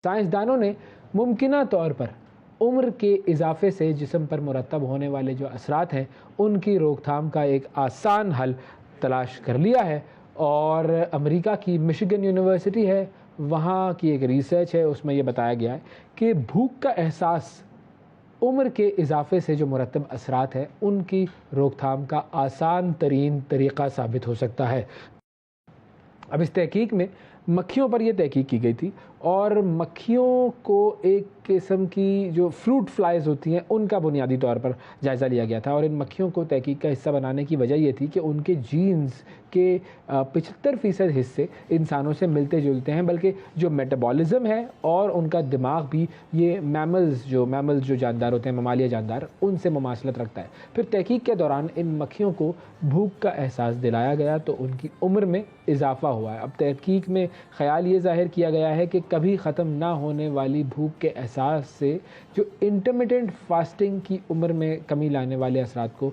سائنسدانوں نے ممکنہ طور پر عمر کے اضافے سے جسم پر مرتب ہونے والے جو اثرات ہیں ان کی روک تھام کا ایک آسان حل تلاش کر لیا ہے، اور امریکہ کی مشیگن یونیورسٹی ہے، وہاں کی ایک ریسرچ ہے، اس میں یہ بتایا گیا ہے کہ بھوک کا احساس عمر کے اضافے سے جو مرتب اثرات ہیں ان کی روک تھام کا آسان ترین طریقہ ثابت ہو سکتا ہے۔ اب اس تحقیق میں مکھیوں پر یہ تحقیق کی گئی تھی، اور مکھیوں کو ایک قسم کی جو فروٹ فلائز ہوتی ہیں ان کا بنیادی طور پر جائزہ لیا گیا تھا، اور ان مکھیوں کو تحقیق کا حصہ بنانے کی وجہ یہ تھی کہ ان کے جینز کے 75% حصے انسانوں سے ملتے جلتے ہیں، بلکہ جو میٹابولزم ہے اور ان کا دماغ بھی یہ میملز جو جاندار ہوتے ہیں، ممالیہ جاندار، ان سے مماثلت رکھتا ہے۔ پھر تحقیق کے دوران ان مکھیوں کو بھوک کا احساس دلایا گیا تو ان کی عمر میں اضافہ ہوا ہے۔ اب تحقیق میں خیال یہ ظاہر کیا گیا ہے کہ کبھی ختم نہ ہونے والی بھوک کے احساس سے جو انٹرمیٹنٹ فاسٹنگ کی عمر میں کمی لانے والے اثرات کو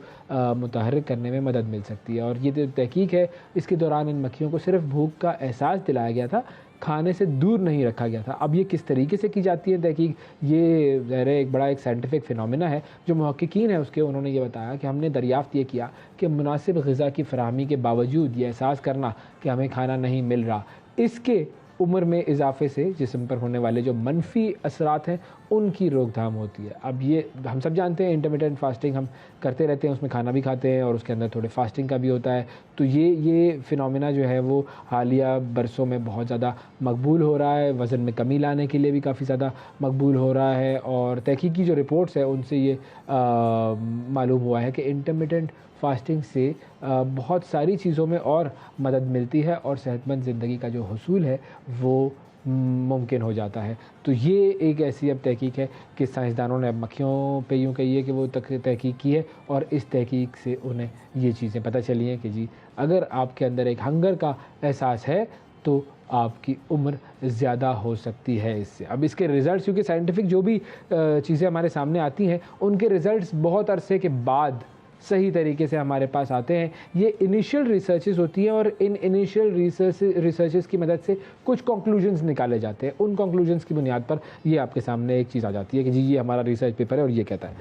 متحرک کرنے میں مدد مل سکتی ہے، اور یہ جو تحقیق ہے اس کے دوران ان مکھیوں کو صرف بھوک کا احساس دلایا گیا تھا، کھانے سے دور نہیں رکھا گیا تھا۔ اب یہ کس طریقے سے کی جاتی ہے تحقیق، یہ ظاہر ایک بڑا سائنٹیفک فینومینا ہے۔ جو محققین ہیں انہوں نے یہ بتایا کہ ہم نے دریافت یہ کیا کہ مناسب غذا کی فراہمی کے باوجود یہ احساس کرنا کہ ہمیں کھانا نہیں مل رہا، اس کے عمر میں اضافے سے جسم پر ہونے والے جو منفی اثرات ہیں ان کی روک تھام ہوتی ہے۔ اب یہ ہم سب جانتے ہیں انٹرمیٹنٹ فاسٹنگ ہم کرتے رہتے ہیں، اس میں کھانا بھی کھاتے ہیں اور اس کے اندر تھوڑے فاسٹنگ کا بھی ہوتا ہے، تو یہ فینومینا جو ہے وہ حالیہ برسوں میں بہت زیادہ مقبول ہو رہا ہے، وزن میں کمی لانے کے لیے بھی کافی زیادہ مقبول ہو رہا ہے، اور تحقیقی جو رپورٹس ہیں ان سے یہ معلوم ہوا ہے کہ انٹرمیٹنٹ فاسٹنگ سے بہت ساری چیزوں میں اور مدد ملتی ہے، اور صحت مند زندگی کا جو حصول ہے وہ ممکن ہو جاتا ہے۔ تو یہ ایک ایسی اب تحقیق ہے کہ سائنسدانوں نے اب مکھیوں پہ یوں کہیے کہ وہ تحقیق کی ہے، اور اس تحقیق سے انہیں یہ چیزیں پتہ چلی ہیں کہ جی اگر آپ کے اندر ایک ہنگر کا احساس ہے تو آپ کی عمر زیادہ ہو سکتی ہے اس سے۔ اب اس کے ریزلٹس، کیونکہ سائنٹیفک جو بھی چیزیں ہمارے سامنے آتی ہیں ان کے ریزلٹس بہت عرصے کے بعد صحیح طریقے سے ہمارے پاس آتے ہیں۔ یہ انیشیل ریسرچز ہوتی ہیں، اور ان انیشیل ریسرچز کی مدد سے کچھ کنکلوژنز نکالے جاتے ہیں، ان کنکلوژنز کی بنیاد پر یہ آپ کے سامنے ایک چیز آ جاتی ہے کہ جی یہ ہمارا ریسرچ پیپر ہے اور یہ کہتا ہے۔